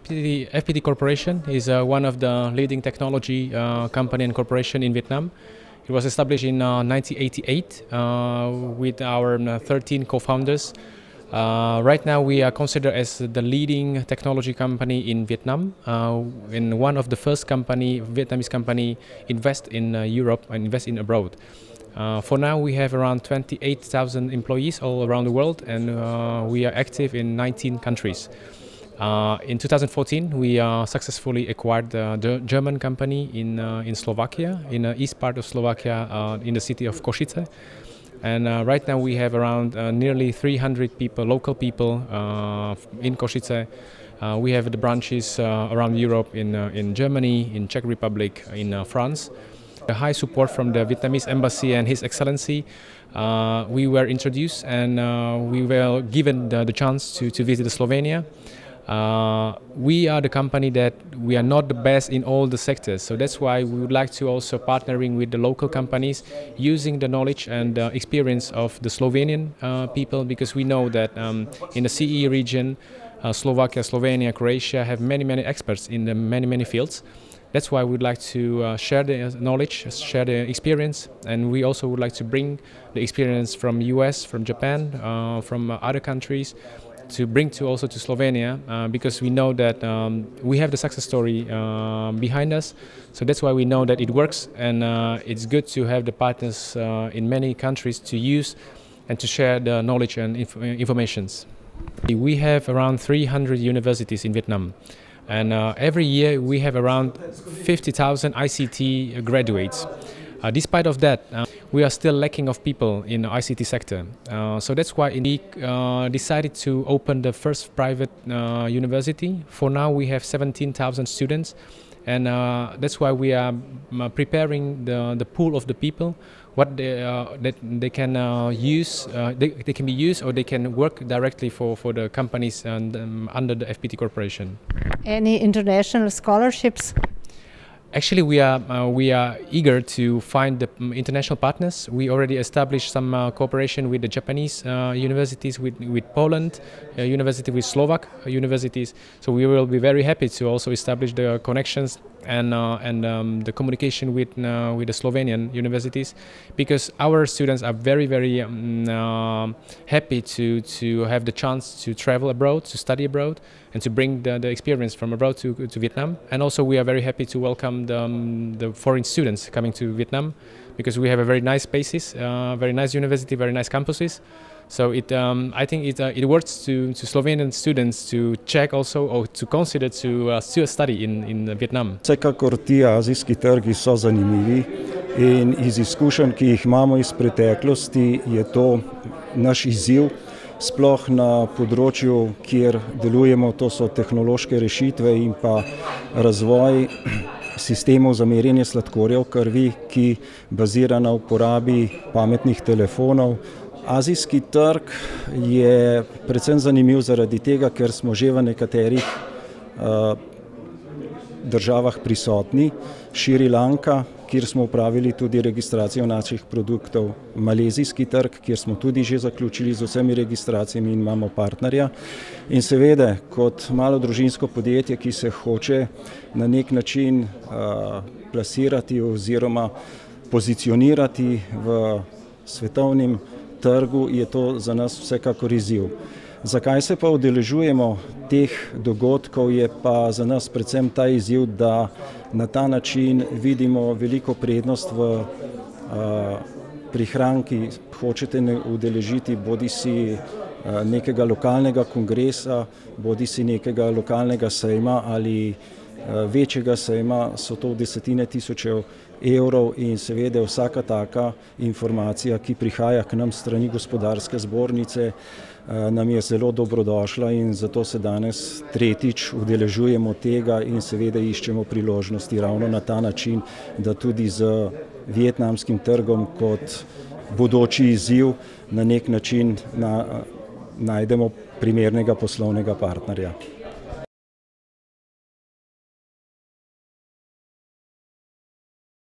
FPT Corporation is one of the leading technology company and corporation in Vietnam. It was established in 1988 with our 13 co-founders. Right now we are considered as the leading technology company in Vietnam, and one of the first Vietnamese company invest in Europe and invest in abroad. For now we have around 28,000 employees all around the world, and we are active in 19 countries. In 2014 we successfully acquired the German company in Slovakia, in the east part of Slovakia, in the city of Košice. And right now we have around nearly 300 people, local people in Košice. We have the branches around Europe, in Germany, in Czech Republic, in France. A high support from the Vietnamese embassy and His Excellency. We were introduced and we were given the chance to visit Slovenia. We are the company that we are not the best in all the sectors, so that's why we would like to also partnering with the local companies, using the knowledge and experience of the Slovenian people, because we know that in the CE region, Slovakia, Slovenia, Croatia have many experts in the many fields. That's why we'd like to share the knowledge, share the experience, and we also would like to bring the experience from US, from Japan, from other countries, to bring also to Slovenia, because we know that we have the success story behind us. So that's why we know that it works, and it's good to have the partners in many countries to use and to share the knowledge and informations. We have around 300 universities in Vietnam, and every year we have around 50,000 ICT graduates. Despite of that, we are still lacking of people in the ICT sector. So that's why we decided to open the first private university. For now we have 17,000 students, and that's why we are preparing the pool of the people, what they can use, they can be used, or they can work directly for the companies and under the FPT Corporation. Any international scholarships? Actually, we are eager to find the international partners. We already established some cooperation with the Japanese universities, with Poland, university with Slovak universities. So we will be very happy to also establish the connections and the communication with the Slovenian universities, because our students are very happy to have the chance to travel abroad, to study abroad, and to bring the experience from abroad to Vietnam. And also we are very happy to welcome the foreign students coming to Vietnam, because we have a very nice spaces, very nice university, very nice campuses. So I think it works to Slovenian students to check also, or to consider to study in Vietnam. Vsekakor ti azijski trgi so zanimivi, in iz izkušenj, ki jih imamo iz preteklosti, je to naš izziv, sploh na področju, kjer delujemo, to so tehnološke rešitve in pa razvoj sistemov za merjenje sladkorja v krvi, ki bazira na uporabi pametnih telefonov. Azijski trg je predvsem zanimiv zaradi tega, ker smo že v nekaterih državah prisotni. Šrilanka, kjer smo upravili tudi registracijo naših produktov, malezijski trg, kjer smo tudi že zaključili z vsemi registracijami in imamo partnerja. In seveda, kot malo družinsko podjetje, ki se hoče na nek način plasirati oziroma pozicionirati v svetovnem trgu, je to za nas vsekakor izziv. Zakaj se pa udeležujemo teh dogodkov, je pa za nas predvsem ta izziv, da na ta način vidimo veliko prednost v prihranki. Hočete udeležiti bodisi nekega lokalnega kongresa, bodisi nekega lokalnega sejma ali večjega sejma, so to desetine tisočev evrov, in seveda vsaka taka informacija, ki prihaja k nam strani Gospodarske zbornice, nam je zelo dobrodošla, in zato se danes tretjič udeležujemo tega in seveda iščemo priložnosti ravno na ta način, da tudi z vietnamskim trgom kot bodoči izziv na nek način najdemo primernega poslovnega partnerja.